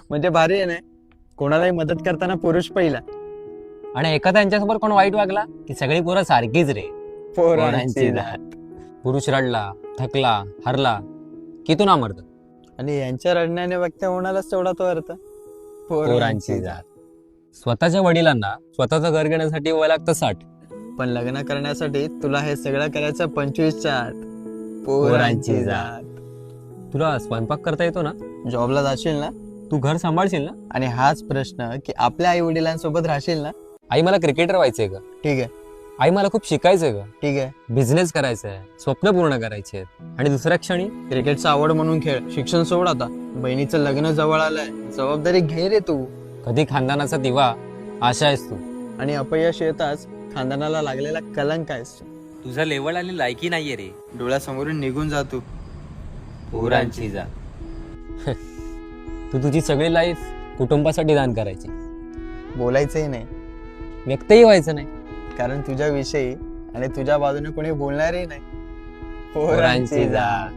म्हणजे भारी आहे ना, कोणालाही मदत करताना पुरुष पहिला. आणि एखादा यांच्यासमोर कोण वाईट वागला की सगळी पोरं सारखीच रे. पोरांची जात. पुरुष रडला, थकला, हरला की तू नामर्द. आणि यांच्या रडण्याने व्यक्त होणारच तेवढा तो अर्थ. पोरांची जात. स्वतःच्या वडिलांना स्वतःचं घर घेण्यासाठी वय लागतं 60. पण लग्न करण्यासाठी तुला हे सगळं करायचं 25च्या आत. पोरांची जात. तुला स्वयंपाक करता येतो ना? जॉबला जाशील ना? तू घर सांभाळशील ना? आणि हाच प्रश्न की आपल्या आई वडिलांसोबत राहशील ना? आई मला क्रिकेटर व्हायचंय ग. ठीक आहे, आई मला खूप शिकायचंय ग. ठीक आहे. बिझनेस करायचंय, स्वप्न पूर्ण करायचे. आणि दुसऱ्या क्षणी क्रिकेटचा आवड म्हणून खेळ, शिक्षण सोड आता. बहिणीचं लग्न जवळ आलंय, जबाबदारी घे रे तू. कधी खानदानाचा दिवा आशा आहेस तू. आणि अपयश येताच खानदानाला लागलेला कलंक आहेस. तुझा लेवल आणि लायकी नाहीये रे. डोळ्यासमोरून निघून जा तू. पोरांची जात. तू तुझी सगळी लाईफ कुटुंबासाठी दान करायची. बोलायचंही नाही, व्यक्तही व्हायचं नाही. कारण तुझ्या विषयी आणि तुझ्या बाजूने कोणी बोलणारही नाही. पोरांची जात.